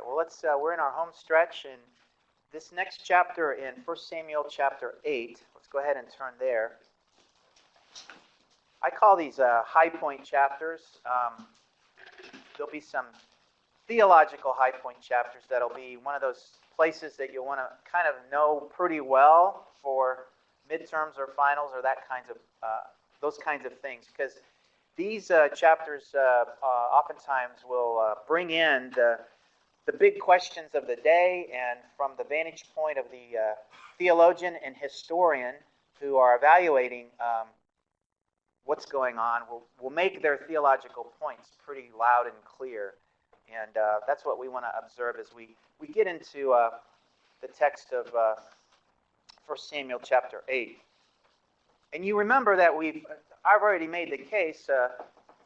Well, we're in our home stretch, and this next chapter in 1 Samuel chapter 8, let's go ahead and turn there. I call these high point chapters. There'll be some theological high point chapters that'll be one of those places that you'll want to kind of know pretty well for midterms or finals or those kinds of things, because these chapters oftentimes will bring in the big questions of the day, and from the vantage point of the theologian and historian who are evaluating what's going on, will make their theological points pretty loud and clear. And that's what we want to observe as we get into the text of 1 Samuel chapter 8. And you remember that I've already made the case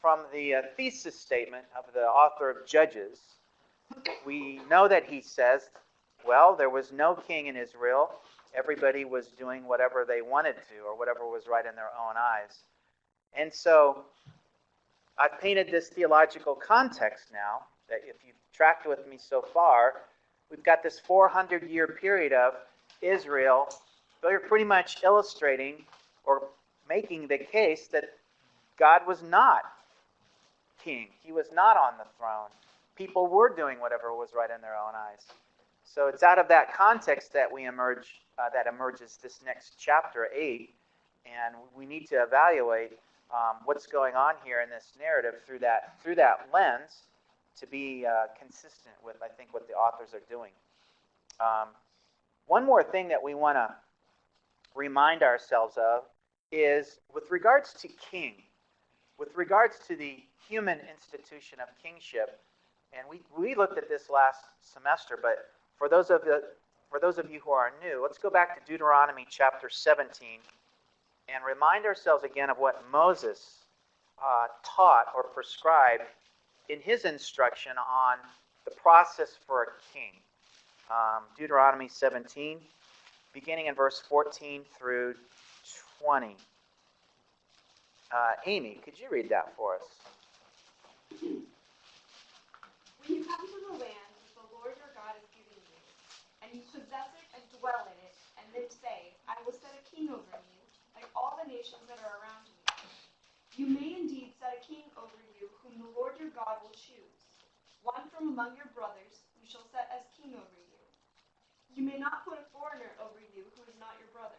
from the thesis statement of the author of Judges. We know that he says, well, there was no king in Israel. Everybody was doing whatever they wanted to, or whatever was right in their own eyes. And so I've painted this theological context now, that if you've tracked with me so far, we've got this 400-year period of Israel. They're pretty much illustrating or making the case that God was not king. He was not on the throne. People were doing whatever was right in their own eyes. So it's out of that context that that emerges this next chapter 8, and we need to evaluate what's going on here in this narrative through that lens to be consistent with, I think, what the authors are doing. One more thing that we want to remind ourselves of is with regards to king, with regards to the human institution of kingship. And we looked at this last semester, but for those of you who are new, let's go back to Deuteronomy chapter 17 and remind ourselves again of what Moses taught or prescribed in his instruction on the process for a king. Deuteronomy 17, beginning in verse 14 through 20. Amy, could you read that for us? When you come to the land that the Lord your God is giving you, and you possess it and dwell in it, and then say, I will set a king over you, like all the nations that are around you. You may indeed set a king over you, whom the Lord your God will choose. One from among your brothers you shall set as king over you. You may not put a foreigner over you who is not your brother.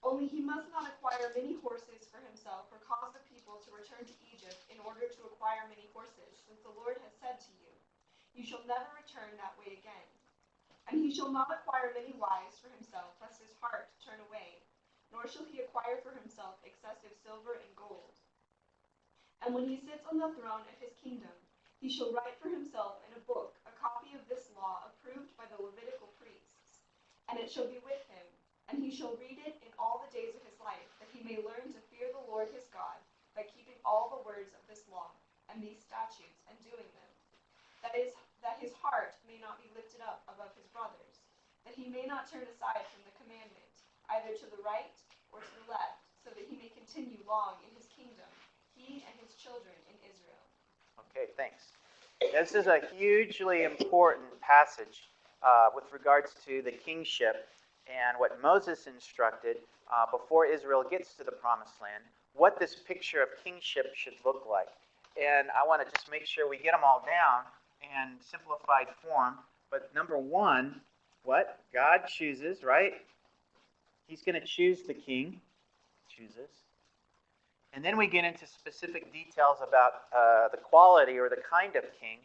Only he must not acquire many horses for himself, or cause the people to return to Egypt in order to acquire many horses, since the Lord has said to you, you shall never return that way again. And he shall not acquire many wives for himself, lest his heart turn away, nor shall he acquire for himself excessive silver and gold. And when he sits on the throne of his kingdom, he shall write for himself in a book a copy of this law approved by the Levitical priests, and it shall be with him, and he shall read it in all the days of his life, that he may learn to fear the Lord his God by keeping all the words of this law and these statutes and doing them. That is, that his heart may not be lifted up above his brothers, that he may not turn aside from the commandment, either to the right or to the left, so that he may continue long in his kingdom, he and his children in Israel. Okay, thanks. This is a hugely important passage with regards to the kingship and what Moses instructed before Israel gets to the promised land, what this picture of kingship should look like. And I want to just make sure we get them all down in simplified form. But number one, what? God chooses, right? He's going to choose the king. Chooses. And then we get into specific details about the quality or the kind of king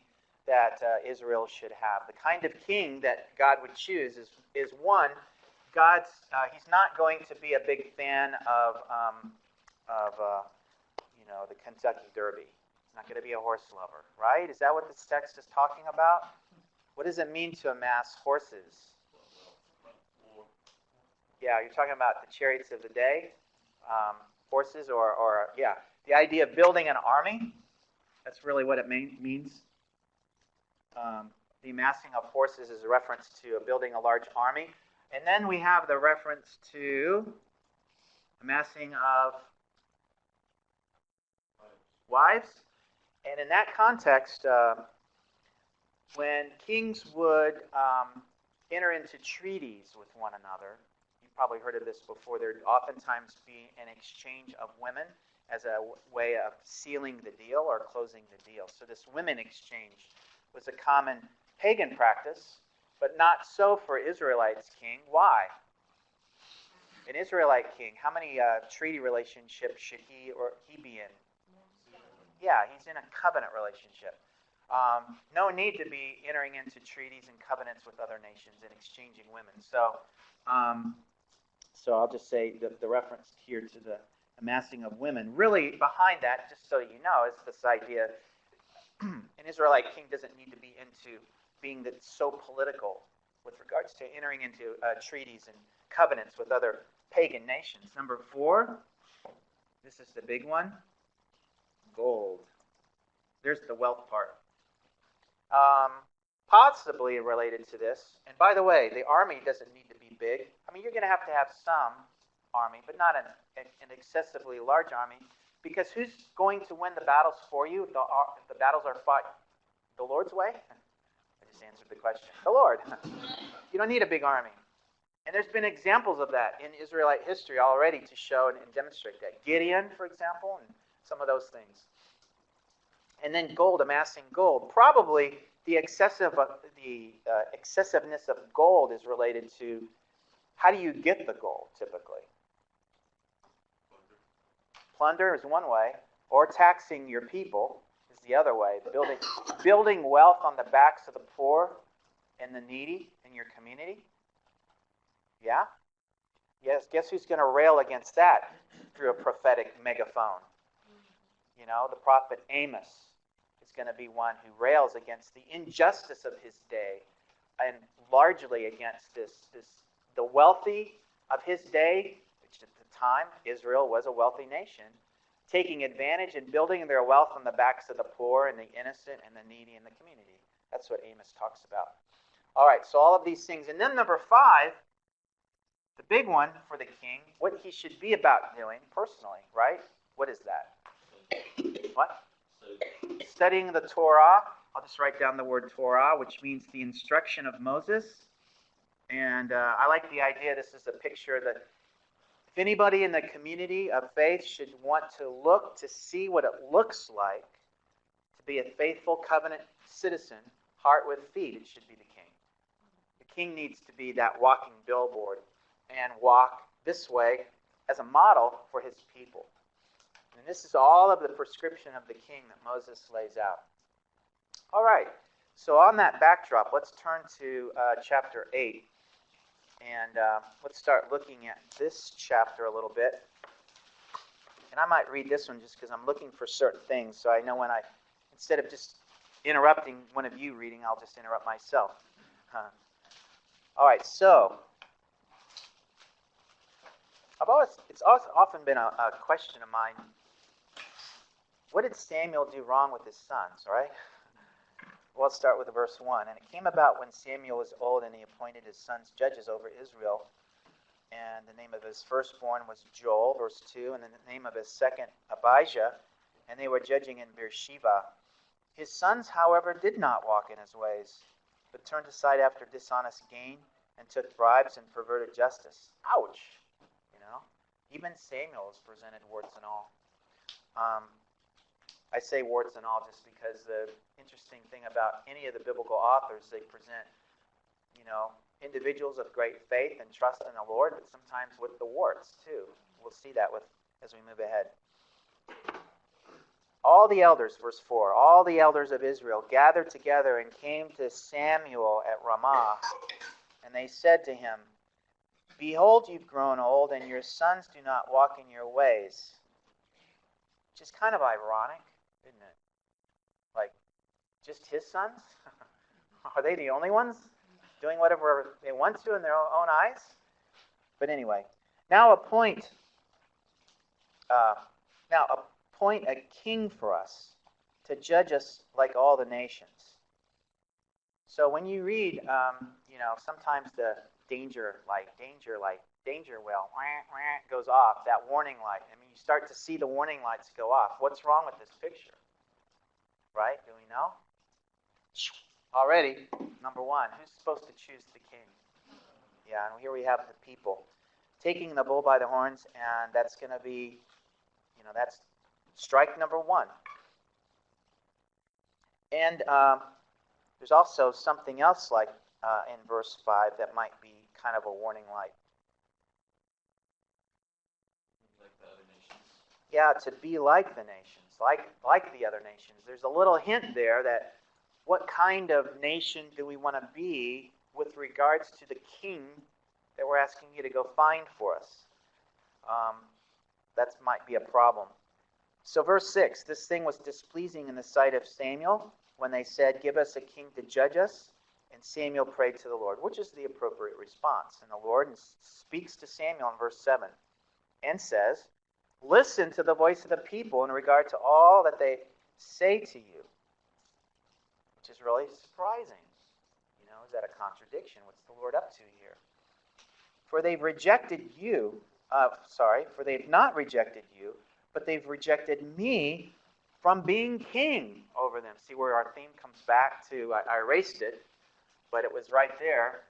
that Israel should have. The kind of king that God would choose is one, he's not going to be a big fan of the Kentucky Derby. He's not going to be a horse lover, right? Is that what this text is talking about? What does it mean to amass horses? Yeah, you're talking about the chariots of the day, horses, or the idea of building an army. That's really what it means. The amassing of horses is a reference to building a large army. And then we have the reference to amassing of wives. And in that context, when kings would enter into treaties with one another, you've probably heard of this before, there'd oftentimes be an exchange of women as a way of sealing the deal or closing the deal. So this women exchange was a common pagan practice, but not so for Israelites' king. Why? An Israelite king, how many treaty relationships should he be in? Yeah, he's in a covenant relationship. No need to be entering into treaties and covenants with other nations and exchanging women. So I'll just say the reference here to the amassing of women. Really, behind that, just so you know, is this idea an Israelite king doesn't need to be into being so political with regards to entering into treaties and covenants with other pagan nations. Number 4, this is the big one, gold. There's the wealth part. Possibly related to this, and by the way, the army doesn't need to be big. I mean, you're going to have some army, but not an excessively large army, because who's going to win the battles for you if the battles are fought the Lord's way? I just answered the question. The Lord. You don't need a big army. And there's been examples of that in Israelite history already to show and demonstrate that. Gideon, for example, and some of those things. And then gold, amassing gold. Probably the excessiveness of gold is related to how do you get the gold typically? Plunder is one way, or taxing your people is the other way. Building wealth on the backs of the poor and the needy in your community. Yeah? Yes, guess who's going to rail against that through a prophetic megaphone? You know, the prophet Amos is going to be one who rails against the injustice of his day and largely against the wealthy of his day, which at the time Israel was a wealthy nation, taking advantage and building their wealth on the backs of the poor and the innocent and the needy in the community. That's what Amos talks about. All right, so all of these things. And then number 5, the big one for the king, what he should be about doing personally, right? What is that? What? Studying the Torah. I'll just write down the word Torah, which means the instruction of Moses. And I like the idea, this is a picture that if anybody in the community of faith should want to look to see what it looks like to be a faithful covenant citizen, heart with feet, it should be the king. The king needs to be that walking billboard and walk this way as a model for his people. And this is all of the prescription of the king that Moses lays out. All right, so on that backdrop, let's turn to chapter 8. And let's start looking at this chapter a little bit. And I might read this one just because I'm looking for certain things. So I know when instead of just interrupting one of you reading, I'll just interrupt myself. All right, so it's often been a question of mine. What did Samuel do wrong with his sons, right? Well, let's start with verse 1. And it came about when Samuel was old and he appointed his sons judges over Israel. And the name of his firstborn was Joel, verse 2. And then the name of his second, Abijah. And they were judging in Beersheba. His sons, however, did not walk in his ways, but turned aside after dishonest gain and took bribes and perverted justice. Ouch! You know, even Samuel is presented warts and all. I say warts and all just because the interesting thing about any of the biblical authors, they present, individuals of great faith and trust in the Lord, but sometimes with the warts too. We'll see that as we move ahead. All the elders, verse 4, all the elders of Israel gathered together and came to Samuel at Ramah, and they said to him, "Behold, you've grown old, and your sons do not walk in your ways." Which is kind of ironic, isn't it? Like, just his sons? Are they the only ones doing whatever they want to in their own eyes? But anyway, now appoint a king for us to judge us like all the nations. So when you read, sometimes the danger well goes off, that warning light. I mean, you start to see the warning lights go off. What's wrong with this picture? Right? Do we know? already, number one, who's supposed to choose the king? Yeah, and here we have the people taking the bull by the horns, and that's going to be, that's strike number one. And there's also something else like in verse 5 that might be kind of a warning light. Like the other nations. Yeah, to be like the nations, like the other nations. There's a little hint there that what kind of nation do we want to be with regards to the king that we're asking you to go find for us? That might be a problem. So verse 6, this thing was displeasing in the sight of Samuel when they said, give us a king to judge us. And Samuel prayed to the Lord, which is the appropriate response. And the Lord speaks to Samuel in verse 7 and says, listen to the voice of the people in regard to all that they say to you. Which is really surprising. Is that a contradiction? What's the Lord up to here? For they've rejected you. For they've not rejected you, but they've rejected me from being king over them. See where our theme comes back to, I erased it, but it was right there.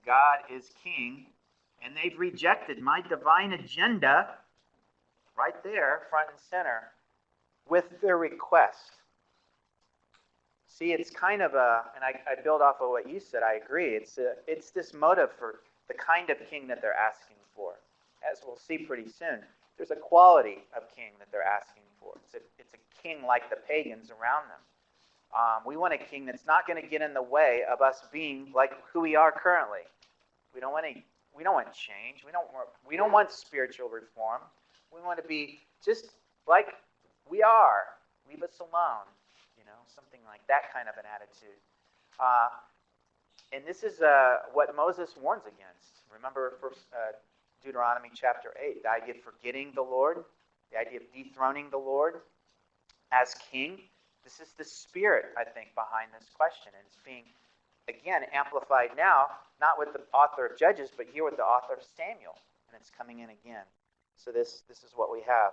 God is king, and they've rejected my divine agenda right there, front and center, with their request. See, it's kind of and I build off of what you said, I agree. It's this motive for the kind of king that they're asking for. As we'll see pretty soon, there's a quality of king that they're asking for. It's a king like the pagans around them. We want a king that's not going to get in the way of us being like who we are currently. We don't want change. We don't want spiritual reform. We want to be just like we are. Leave us alone. Something like that kind of an attitude. And this is what Moses warns against. Remember Deuteronomy chapter 8, the idea of forgetting the Lord, the idea of dethroning the Lord as king. This is the spirit, I think, behind this question. And it's being, again, amplified now, not with the author of Judges, but here with the author of Samuel. And it's coming in again. So this is what we have.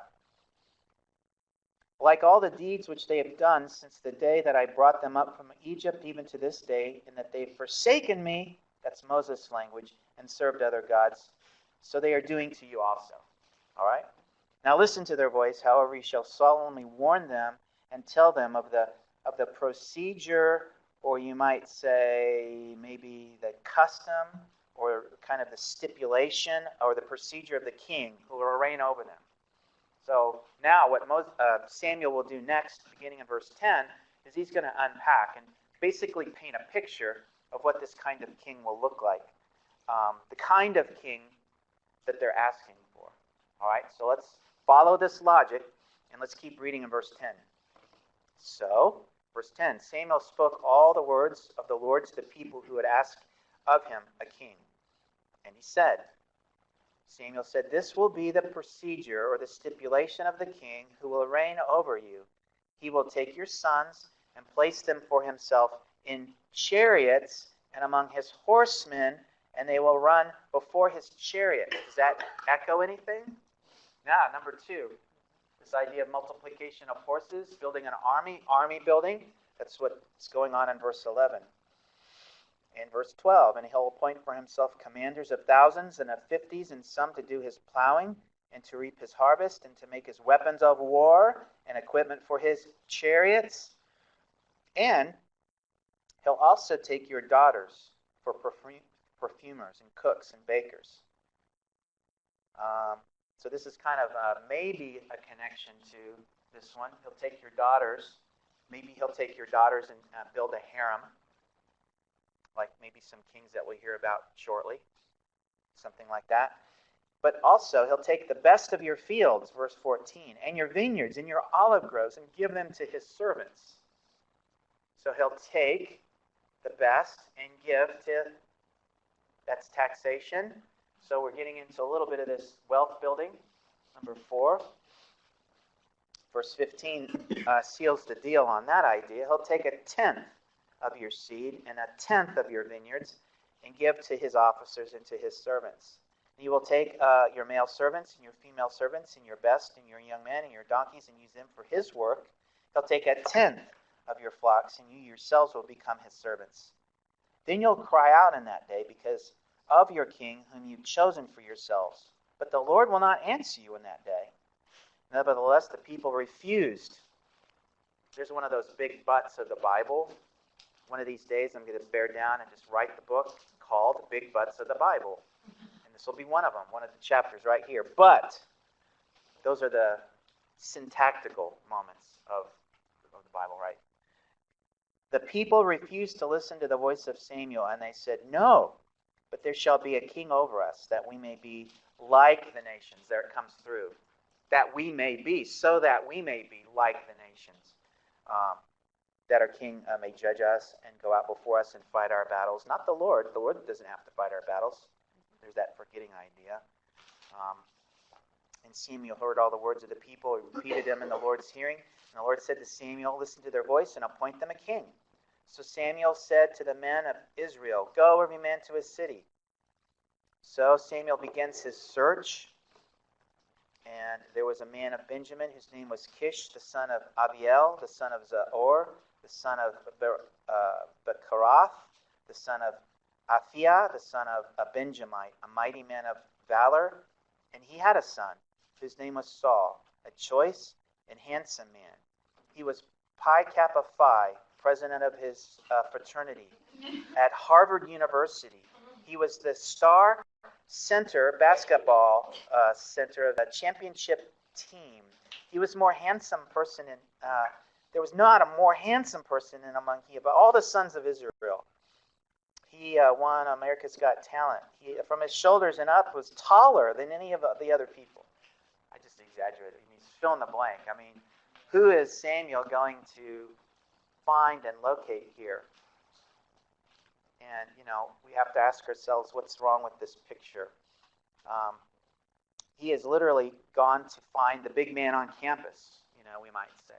Like all the deeds which they have done since the day that I brought them up from Egypt, even to this day, in that they've forsaken me, that's Moses' language, and served other gods, so they are doing to you also. All right? Now listen to their voice. However, you shall solemnly warn them and tell them of the procedure, or you might say maybe the custom, or kind of the stipulation, or the procedure of the king who will reign over them. So now what Samuel will do next, beginning in verse 10, is he's going to unpack and basically paint a picture of what this kind of king will look like. The kind of king that they're asking for. All right, so let's follow this logic, and let's keep reading in verse 10. So, verse 10, Samuel spoke all the words of the Lord to the people who had asked of him a king. And he said, Samuel said, this will be the procedure or the stipulation of the king who will reign over you. He will take your sons and place them for himself in chariots and among his horsemen, and they will run before his chariot. Does that echo anything? Now, number 2, this idea of multiplication of horses, building an army building. That's what's going on in verse 11. In verse 12, and he'll appoint for himself commanders of thousands and of 50s, and some to do his plowing and to reap his harvest and to make his weapons of war and equipment for his chariots. And he'll also take your daughters for perfumers and cooks and bakers. So this is kind of maybe a connection to this one. He'll take your daughters. Maybe he'll take your daughters and build a harem, like maybe some kings that we'll hear about shortly, something like that. But also, he'll take the best of your fields, verse 14, and your vineyards and your olive groves and give them to his servants. So he'll take the best and give to, that's taxation. So we're getting into a little bit of this wealth building. Number 4, verse 15 seals the deal on that idea. He'll take a tenth of your seed and a tenth of your vineyards and give to his officers and to his servants. And you will take your male servants and your female servants and your best and your young men and your donkeys and use them for his work. He'll take a tenth of your flocks, and you yourselves will become his servants. Then you'll cry out in that day because of your king whom you've chosen for yourselves. But the Lord will not answer you in that day. Nevertheless, the people refused. There's one of those big buts of the Bible. One of these days I'm going to bear down and just write the book called Big Butts of the Bible. And this will be one of them, one of the chapters right here. But those are the syntactical moments of the Bible, right? The people refused to listen to the voice of Samuel, and they said, "No, but there shall be a king over us, that we may be like the nations." There it comes through. That we may be, so that we may be like the nations. That our king may judge us and go out before us and fight our battles. Not the Lord. The Lord doesn't have to fight our battles. There's that forgetting idea. And Samuel heard all the words of the people. He repeated them in the Lord's hearing. And the Lord said to Samuel, "Listen to their voice and appoint them a king." So Samuel said to the men of Israel, "Go every man to his city." So Samuel begins his search. And there was a man of Benjamin whose name was Kish, the son of Abiel, the son of Zahor, the son of Bechorath, the son of Aphiah, the son of a Benjamite, a mighty man of valor. And he had a son whose name was Saul, a choice and handsome man. He was Pi Kappa Phi, president of his fraternity at Harvard University. He was the star center, basketball center of the championship team. He was a more handsome person, there was not a more handsome person in among but all the sons of Israel. He won America's Got Talent. He, from his shoulders and up, was taller than any of the other people. I just exaggerated. He means fill in the blank. I mean, who is Samuel going to find and locate here? And, we have to ask ourselves, what's wrong with this picture? He has literally gone to find the big man on campus, we might say.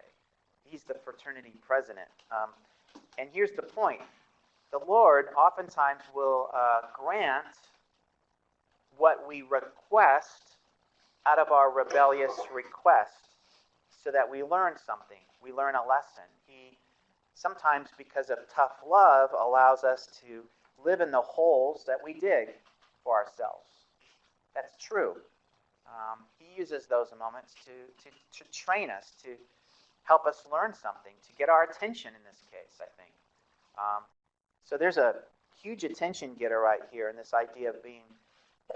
He's the fraternity president. And here's the point. The Lord oftentimes will grant what we request out of our rebellious request so that we learn something. We learn a lesson. He sometimes, because of tough love, allows us to live in the holes that we dig for ourselves. That's true. He uses those moments to train us, to help us learn something, to get our attention in this case, I think. So there's a huge attention getter right here in this idea of being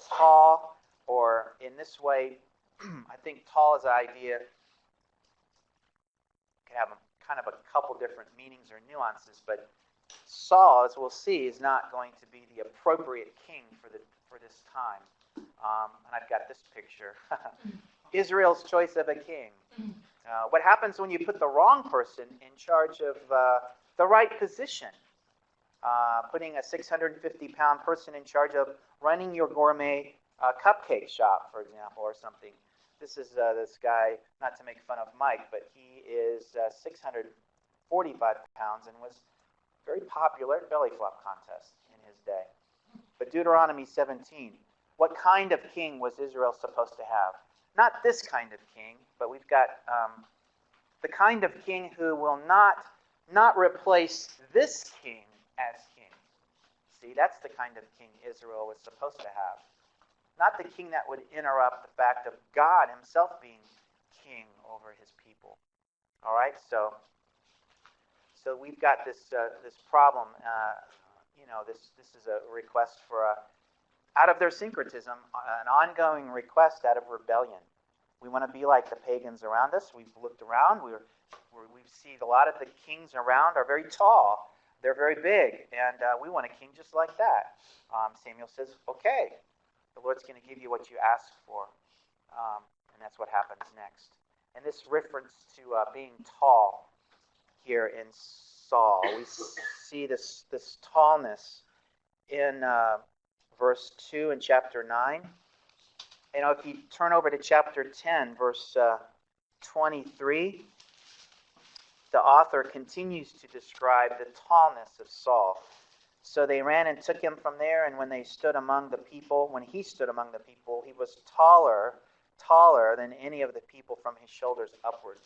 tall, or in this way, I think tall is an idea can have kind of a couple different meanings or nuances, but Saul, as we'll see, is not going to be the appropriate king for this time. And I've got this picture. Israel's choice of a king. What happens when you put the wrong person in charge of the right position? Putting a 650-pound person in charge of running your gourmet cupcake shop, for example, or something. This is this guy, not to make fun of Mike, but he is 645 pounds and was very popular at belly flop contests in his day. But Deuteronomy 17, what kind of king was Israel supposed to have? Not this kind of king, but we've got the kind of king who will not replace this king as king. See, that's the kind of king Israel was supposed to have. Not the king that would interrupt the fact of God himself being king over his people. All right, so we've got this problem. This is a request for out of their syncretism, an ongoing request out of rebellion. We want to be like the pagans around us. We've looked around. We see a lot of the kings around are very tall. They're very big, and we want a king just like that. Samuel says, okay, the Lord's going to give you what you ask for. And that's what happens next. And this reference to being tall here in Saul, we see this tallness in verse 2 in chapter 9. If you turn over to chapter 10, verse 23, the author continues to describe the tallness of Saul. So they ran and took him from there, and when he stood among the people, he was taller than any of the people from his shoulders upward.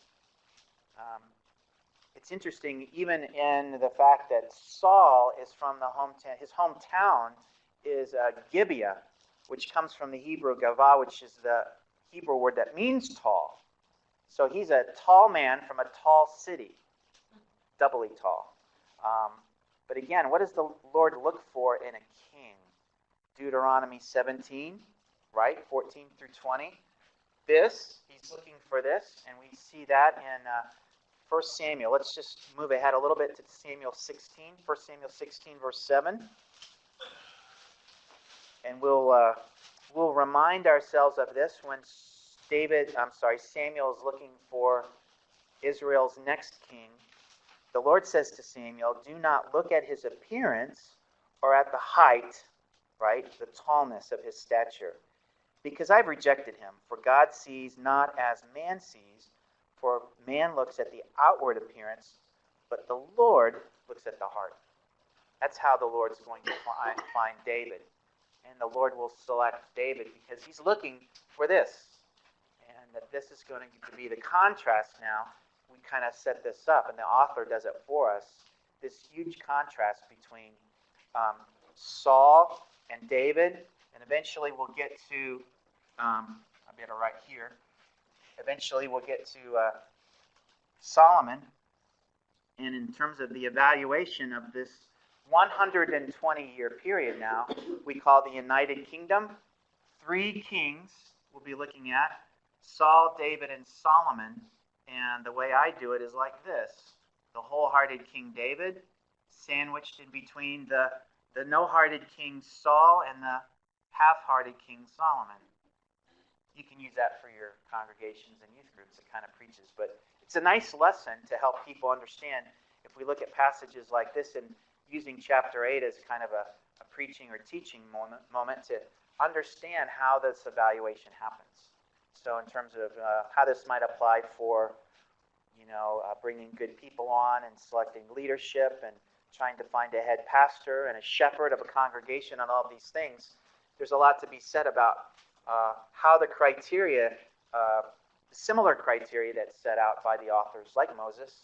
it's interesting, even in the fact that Saul is from the hometown, his hometown is Gibeah, which comes from the Hebrew Gavah, which is the Hebrew word that means tall. So he's a tall man from a tall city, doubly tall. But again, what does the Lord look for in a king? Deuteronomy 17, right, 14 through 20. He's looking for this, and we see that in 1 Samuel. Let's just move ahead a little bit to Samuel 16, 1 Samuel 16, verse 7. And we'll remind ourselves of this when Samuel is looking for Israel's next king. The Lord says to Samuel, do not look at his appearance or at the height, right, the tallness of his stature, because I've rejected him. For God sees not as man sees, for man looks at the outward appearance, but the Lord looks at the heart. That's how the Lord's going to find David. And the Lord will select David because he's looking for this. And that this is going to be the contrast now. We kind of set this up, and the author does it for us. This huge contrast between Saul and David, and eventually we'll get to, I better write here, eventually we'll get to Solomon. And in terms of the evaluation of this 120-year period now, we call the United Kingdom. 3 kings we'll be looking at, Saul, David, and Solomon. And the way I do it is like this. The wholehearted King David, sandwiched in between the no-hearted King Saul and the half-hearted King Solomon. You can use that for your congregations and youth groups. It kind of preaches. But it's a nice lesson to help people understand. If we look at passages like this and using chapter 8 as kind of a preaching or teaching moment to understand how this evaluation happens. So in terms of how this might apply for, bringing good people on and selecting leadership and trying to find a head pastor and a shepherd of a congregation and all these things, there's a lot to be said about how the criteria, similar criteria that's set out by the authors like Moses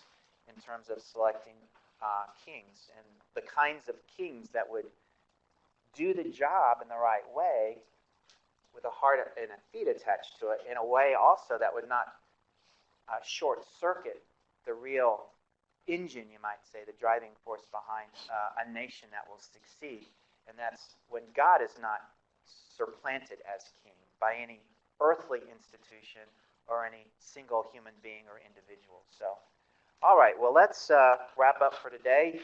in terms of selecting kings and the kinds of kings that would do the job in the right way with a heart and a feet attached to it in a way also that would not short-circuit the real engine, you might say, the driving force behind a nation that will succeed. And that's when God is not supplanted as king by any earthly institution or any single human being or individual. So, all right, well, let's wrap up for today,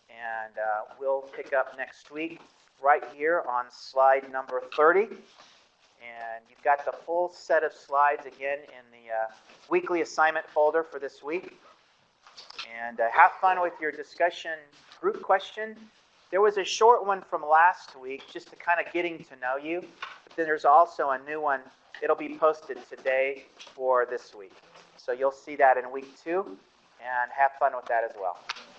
and we'll pick up next week right here on slide number 30. And you've got the full set of slides again in the weekly assignment folder for this week. And have fun with your discussion group question. There was a short one from last week, just to kind of getting to know you. But then there's also a new one. It'll be posted today for this week. So you'll see that in week 2. And have fun with that as well.